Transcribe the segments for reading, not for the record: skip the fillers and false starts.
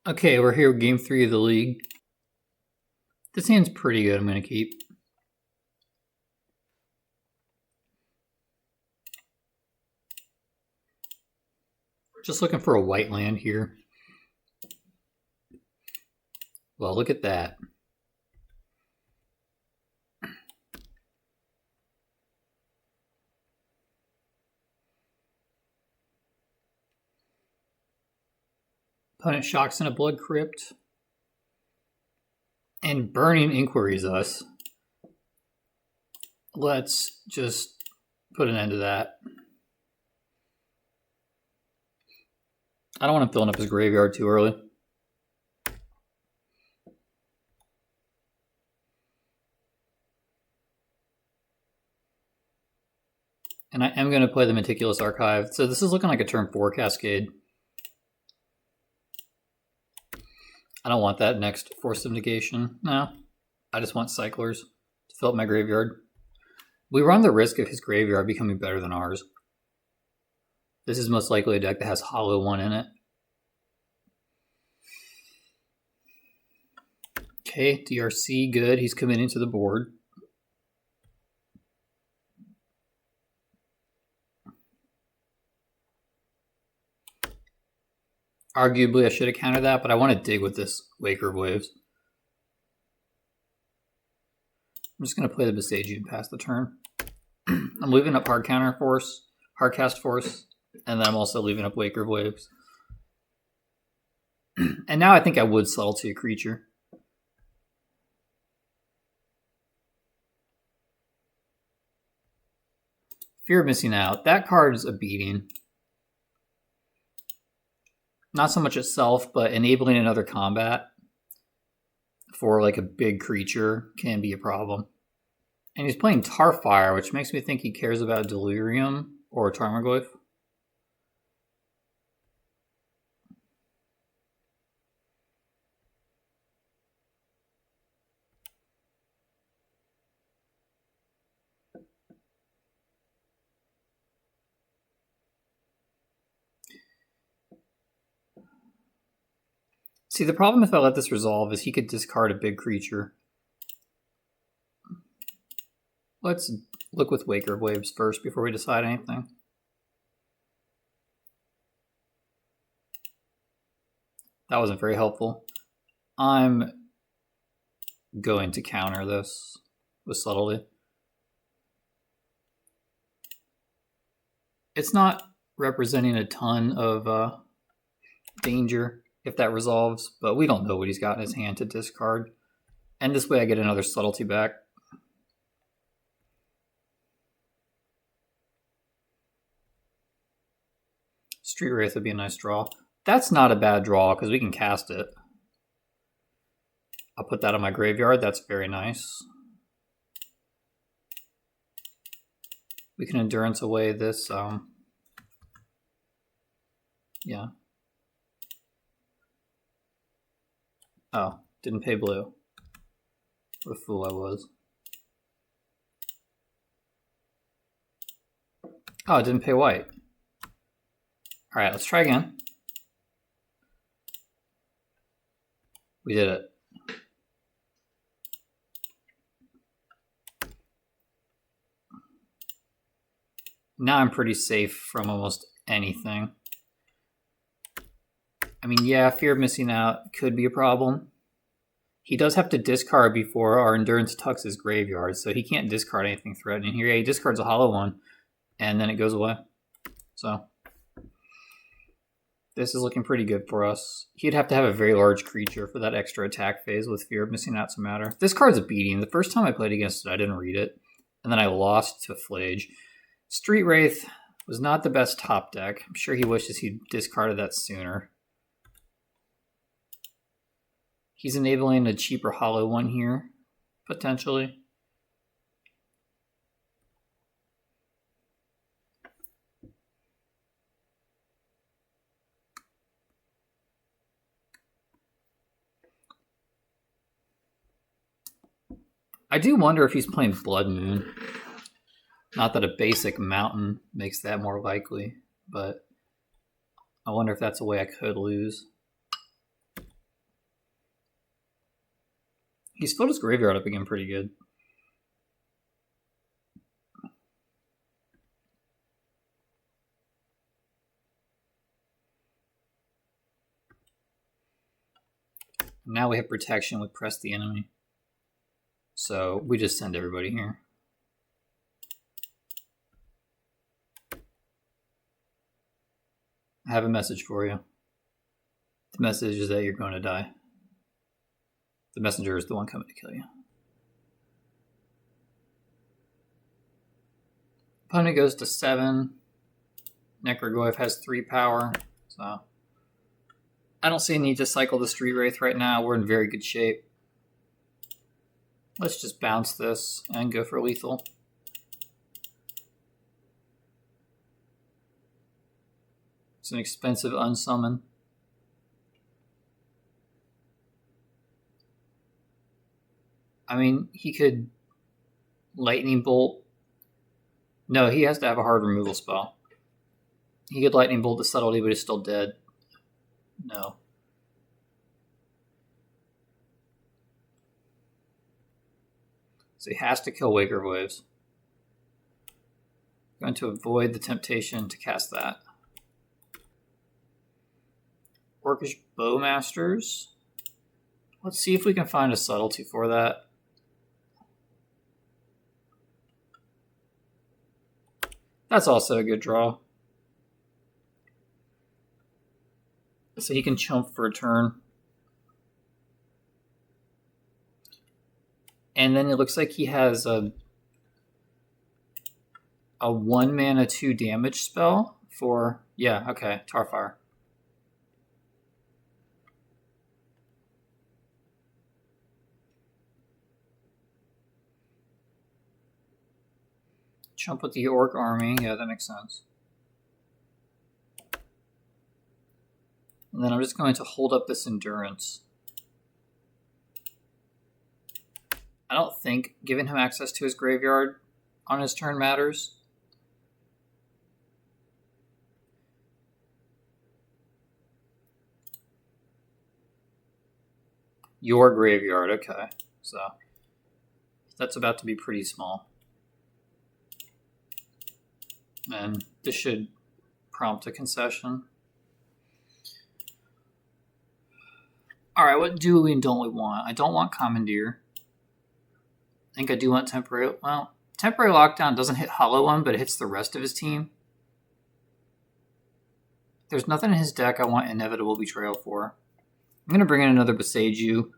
Okay, we're here with game 3 of the league. This hand's pretty good, I'm going to keep. Just looking for a white land here. Well, look at that. Opponent shocks in a blood crypt. And burning inquiries us. Let's just put an end to that. I don't want him filling up his graveyard too early. And I am going to play the Meticulous Archive. So this is looking like a turn 4 Cascade. I don't want that next Force of Negation. No, I just want Cyclers to fill up my graveyard. We run the risk of his graveyard becoming better than ours. This is most likely a deck that has Hollow 1 in it. Okay, DRC, good. He's committing to the board. Arguably, I should have countered that, but I want to dig with this Waker of Waves. I'm just going to play the Besage and pass the turn. I'm leaving up Hardcast Force, and then I'm also leaving up Waker of Waves. And now I think I would Subtlety a creature. Fear of Missing Out. That card is a beating. Not so much itself, but enabling another combat for like a big creature can be a problem. And he's playing Tarfire, which makes me think he cares about Delirium or Tarmogoyf. See, the problem if I let this resolve is he could discard a big creature. Let's look with Waker of Waves first before we decide anything. That wasn't very helpful. I'm going to counter this with Subtlety. It's not representing a ton of danger if that resolves, but we don't know what he's got in his hand to discard. And this way I get another Subtlety back. Street Wraith would be a nice draw. That's not a bad draw because we can cast it. I'll put that on my graveyard. That's very nice. We can Endurance away this. Yeah. Oh, didn't pay blue. What a fool I was. Oh, it didn't pay white. Alright, let's try again. We did it. Now I'm pretty safe from almost anything. I mean, yeah, Fear of Missing Out could be a problem. He does have to discard before our Endurance tucks his graveyard, so he can't discard anything threatening here. Yeah, he discards a Hollow 1, and then it goes away. So this is looking pretty good for us. He'd have to have a very large creature for that extra attack phase with Fear of Missing Out to matter. This card's a beating. The first time I played against it, I didn't read it, and then I lost to Flage. Street Wraith was not the best top deck. I'm sure he wishes he'd discarded that sooner. He's enabling a cheaper Hollow 1 here, potentially. I do wonder if he's playing Blood Moon. Not that a basic mountain makes that more likely, but I wonder if that's a way I could lose. He's filled his graveyard up again pretty good. Now we have protection with Press the Enemy. So we just send everybody here. I have a message for you. The message is that you're going to die. The messenger is the one coming to kill you. Opponent goes to 7. Necrogoyf has 3 power. So I don't see a need to cycle the Street Wraith right now. We're in very good shape. Let's just bounce this and go for lethal. It's an expensive unsummon. I mean, he could Lightning Bolt. No, he has to have a hard removal spell. He could Lightning Bolt the Subtlety, but he's still dead. No. So he has to kill Waker Waves. Going to avoid the temptation to cast that. Orcish Bowmasters. Let's see if we can find a subtlety for that. That's also a good draw. So he can chump for a turn. And then it looks like he has a 1 mana 2 damage spell for, yeah, okay, Tarfire. Chump with the Orc army, yeah, that makes sense. And then I'm just going to hold up this Endurance. I don't think giving him access to his graveyard on his turn matters. Your graveyard, okay. So that's about to be pretty small. And this should prompt a concession. Alright, what do we and don't we want? I don't want Commandeer. I think I do want Temporary... Well, Temporary Lockdown doesn't hit Hollow One, but it hits the rest of his team. There's nothing in his deck I want Inevitable Betrayal for. I'm going to bring in another Besage You,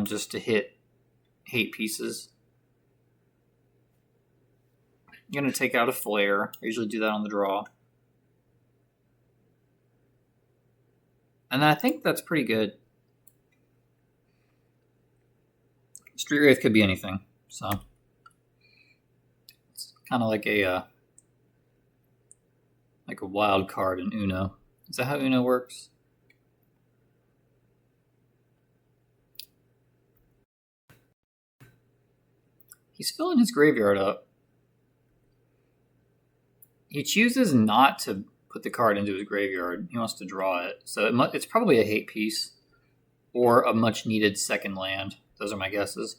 just to hit hate pieces. I'm going to take out a Flare. I usually do that on the draw. And then I think that's pretty good. Street Wraith could be anything, so it's kind of like a wild card in Uno. Is that how Uno works? He's filling his graveyard up. He chooses not to put the card into his graveyard. He wants to draw it. So it's probably a hate piece or a much needed second land. Those are my guesses.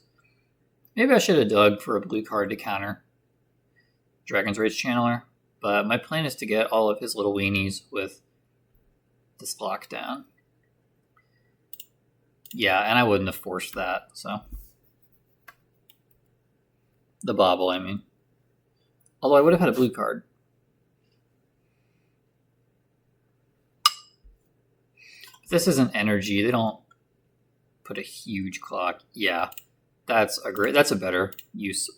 Maybe I should have dug for a blue card to counter Dragon's Rage Channeler. But my plan is to get all of his little weenies with this lockdown. Yeah, and I wouldn't have forced that. So the bobble, I mean. Although I would have had a blue card. This isn't energy. They don't put a huge clock. Yeah, that's a better use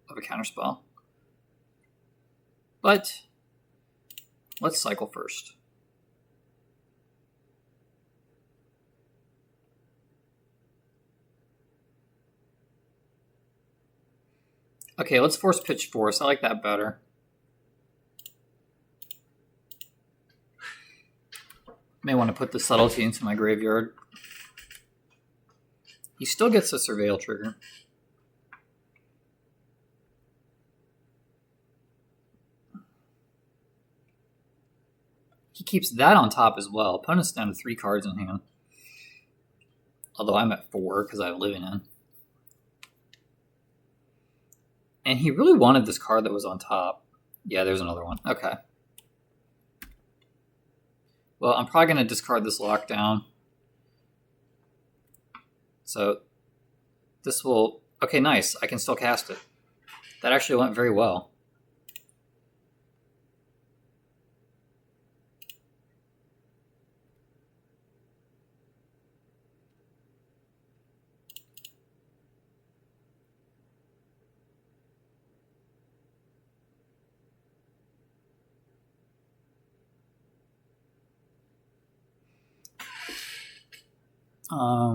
of a counterspell. But let's cycle first. Okay, let's force Pitch Force. I like that better. May want to put the Subtlety into my graveyard. He still gets a Surveil trigger. He keeps that on top as well. Opponent's down to 3 cards in hand. Although I'm at 4 because I have Living In. And he really wanted this card that was on top. Yeah, there's another one. Okay. Well, I'm probably going to discard this lockdown. So this will... Okay, nice. I can still cast it. That actually went very well.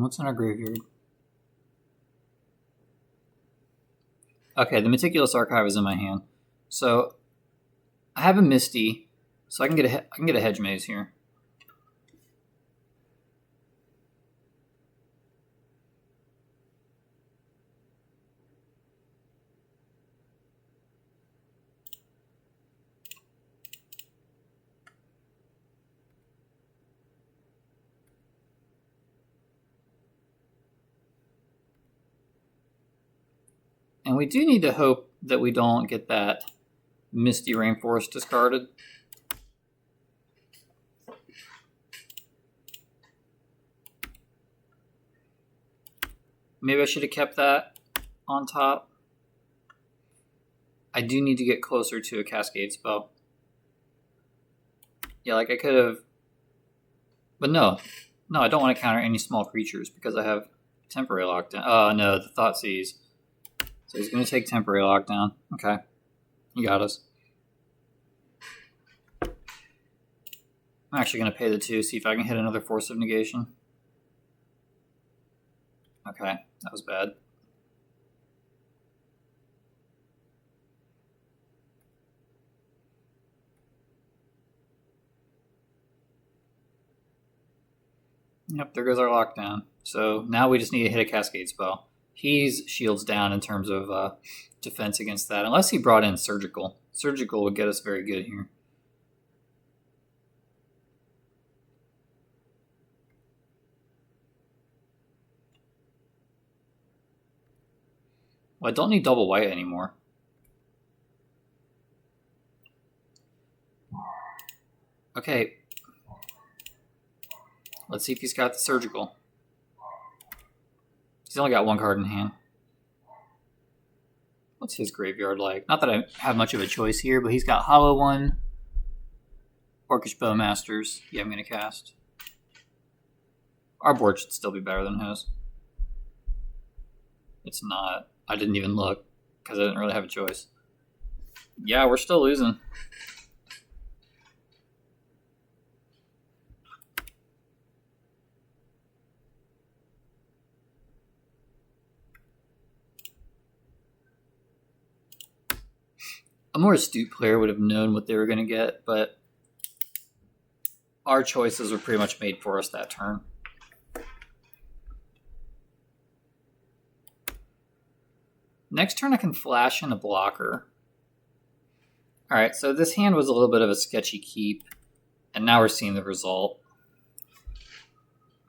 What's in our graveyard? Okay, the Meticulous Archive is in my hand. So I have a Misty, so I can get a Hedge Maze here. And we do need to hope that we don't get that Misty Rainforest discarded. Maybe I should have kept that on top. I do need to get closer to a Cascade spell. Yeah, like I could have... But no. No, I don't want to counter any small creatures because I have temporary lockdown. Oh, no, the Thoughtseize. So he's going to take temporary lockdown. Okay. You got us. I'm actually going to pay the 2, see if I can hit another Force of Negation. Okay, that was bad. Yep, there goes our lockdown. So now we just need to hit a Cascade spell. He's shields down in terms of defense against that, unless he brought in Surgical. Surgical would get us very good here. Well, I don't need double white anymore. Okay. Let's see if he's got the Surgical. He's only got one card in hand. What's his graveyard like? Not that I have much of a choice here, but he's got Hollow One, Orcish Bowmasters. Yeah, I'm going to cast. Our board should still be better than his. It's not. I didn't even look because I didn't really have a choice. Yeah, we're still losing. A more astute player would have known what they were going to get, but our choices were pretty much made for us that turn. Next turn I can flash in a blocker. Alright, so this hand was a little bit of a sketchy keep, and now we're seeing the result.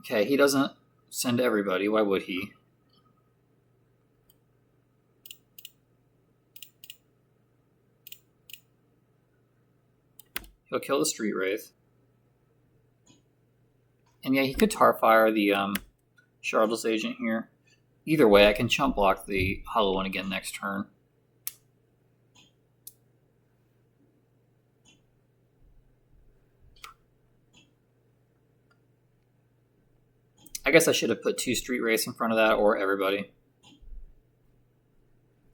Okay, he doesn't send everybody. Why would he? He'll kill the Street Wraith. And yeah, he could Tarfire the Shardless Agent here. Either way, I can chump block the Hollow One again next turn. I guess I should have put 2 Street Wraiths in front of that, or everybody.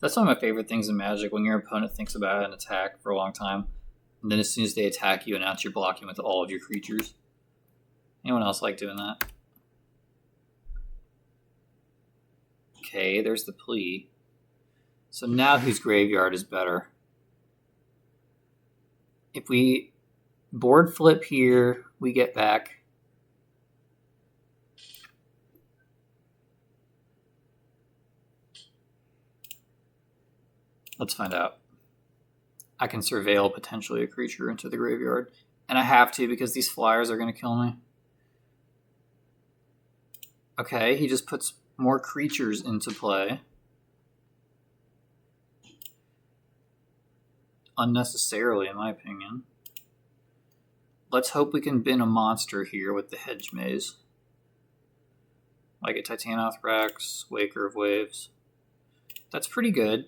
That's one of my favorite things in Magic, when your opponent thinks about an attack for a long time, and then as soon as they attack you, announce you're blocking with all of your creatures. Anyone else like doing that? Okay, there's the plea. So now whose graveyard is better? If we board flip here, we get back. Let's find out. I can surveil potentially a creature into the graveyard. And I have to because these flyers are going to kill me. Okay, he just puts more creatures into play. unnecessarily, in my opinion. Let's hope we can bin a monster here with the Hedge Maze. Like a Titanothrax, Waker of Waves. That's pretty good.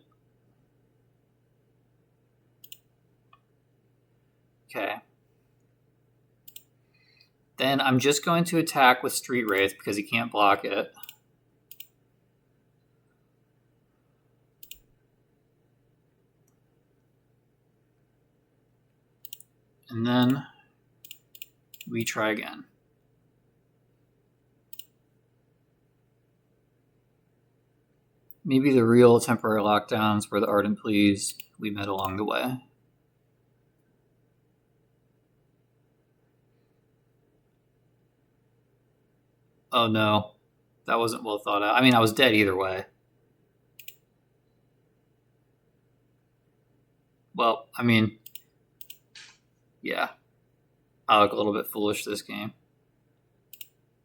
Okay. Then I'm just going to attack with Street Wraith because he can't block it. And then we try again. Maybe the real temporary lockdowns were the Ardent Pleas we met along the way. Oh no, that wasn't well thought out. I mean, I was dead either way. Well, I mean, yeah. I look a little bit foolish this game.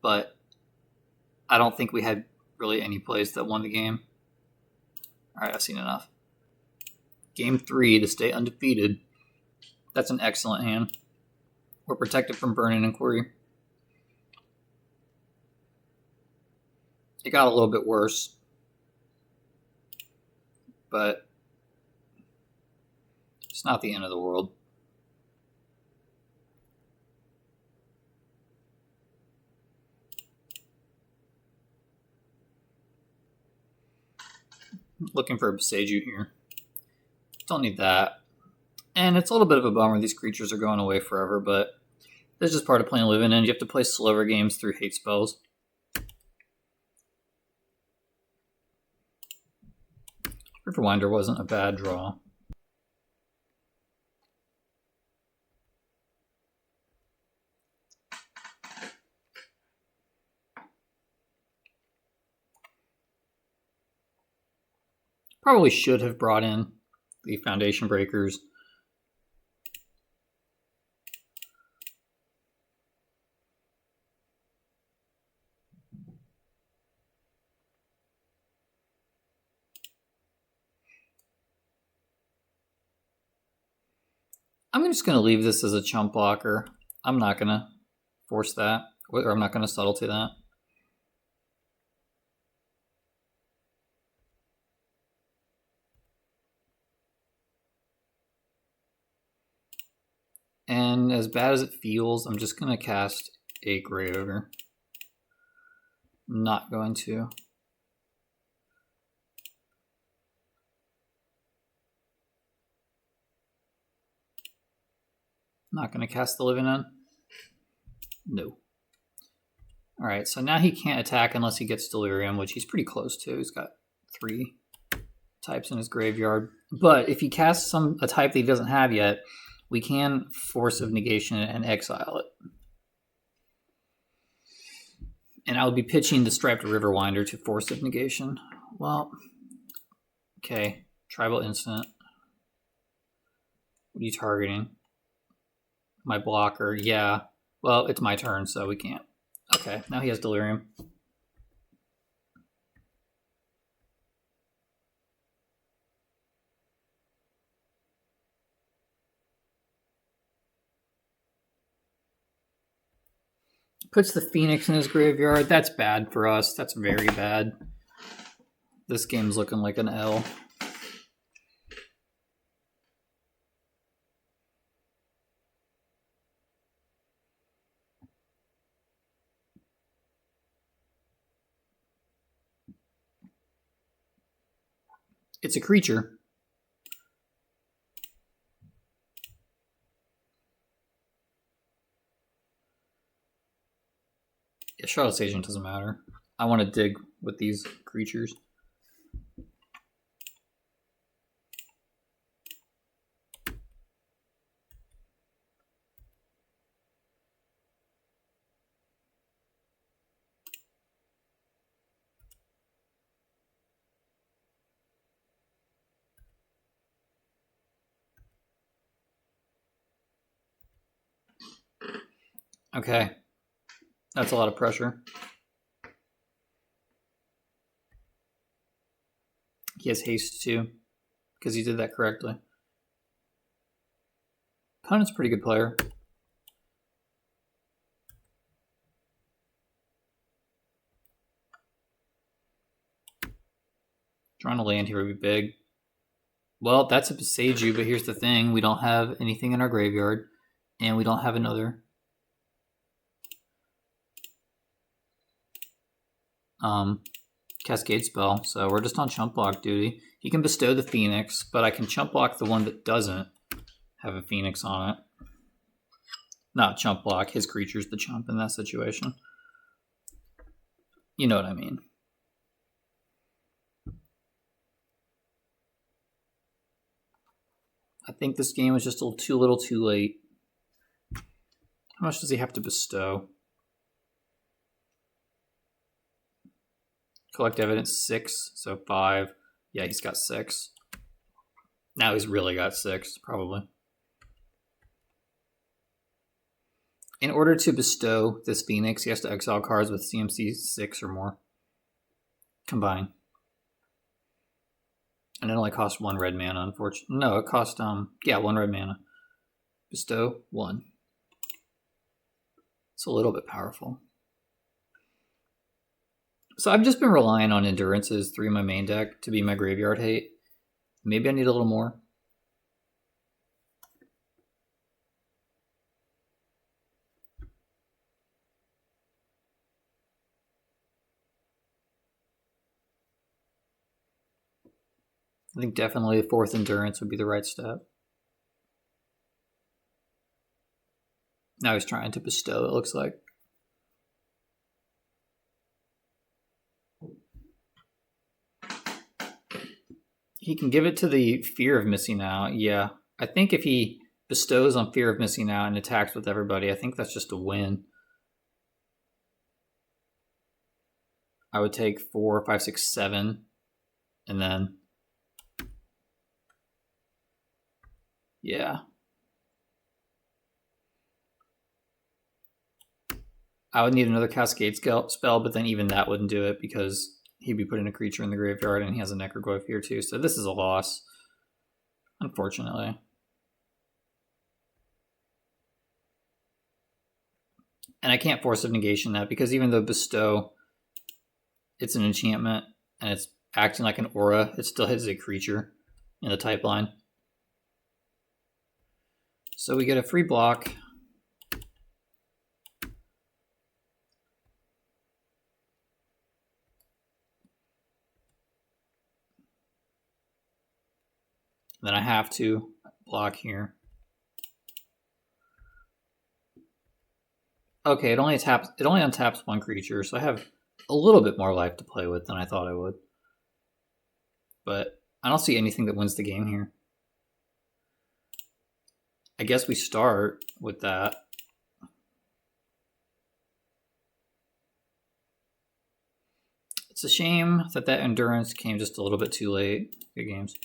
But I don't think we had really any plays that won the game. Alright, I've seen enough. Game 3 to stay undefeated. That's an excellent hand. We're protected from Burn-In Inquiry. It got a little bit worse. But it's not the end of the world. Looking for a Boseiju here. Don't need that. And it's a little bit of a bummer these creatures are going away forever, but that's just part of playing Living End. You have to play slower games through hate spells. Riverwinder wasn't a bad draw. Probably should have brought in the Foundation Breakers. I'm just going to leave this as a chump blocker. I'm not going to force that, or I'm not going to subtlety that. And as bad as it feels, I'm just going to cast a Grey Ogre. I'm not going to. Not going to cast the Living End? No. Alright, so now he can't attack unless he gets Delirium, which he's pretty close to. He's got 3 types in his graveyard. But if he casts a type that he doesn't have yet, we can Force of Negation and exile it. And I would be pitching the Striped Riverwinder to Force of Negation. Well, okay. Tribal Instant. What are you targeting? My blocker, yeah. Well, it's my turn, so we can't. Okay, now he has Delirium. Puts the Phoenix in his graveyard. That's bad for us. That's very bad. This game's looking like an L. It's a creature. Yeah, Charlotte's Agent doesn't matter. I want to dig with these creatures. Okay. That's a lot of pressure. He has haste too, because he did that correctly. Opponent's a pretty good player. Drawing a land here would be big. Well, that's a Beseiju, but here's the thing. We don't have anything in our graveyard, and we don't have another Cascade spell, so we're just on chump block duty. He can bestow the Phoenix, but I can chump block the one that doesn't have a Phoenix on it. Not chump block, his creature's the chump in that situation. You know what I mean. I think this game was just a little too late. How much does he have to bestow? Collect evidence 6, so 5. Yeah, he's got 6. Now he's really got 6, probably. In order to bestow this Phoenix, he has to exile cards with CMC 6 or more. Combine. And it only costs 1 red mana, unfortunately. No, it cost, 1 red mana. Bestow 1. It's a little bit powerful. So I've just been relying on Endurances 3 in my main deck to be my graveyard hate. Maybe I need a little more. I think definitely the 4th Endurance would be the right step. Now he's trying to bestow, it looks like. He can give it to the Fear of Missing Out. Yeah, I think if he bestows on Fear of Missing Out and attacks with everybody, I think that's just a win. I would take 4, 5, 6, 7, and then... yeah. I would need another Cascade spell, but then even that wouldn't do it because he'd be putting a creature in the graveyard and he has a Necroglyph here too. So this is a loss, unfortunately. And I can't force of negation that because even though Bestow, it's an enchantment and it's acting like an aura, it still hits a creature in the type line. So we get a free block. Then I have to block here. Okay, it only untaps 1 creature, so I have a little bit more life to play with than I thought I would. But I don't see anything that wins the game here. I guess we start with that. It's a shame that Endurance came just a little bit too late. Good games.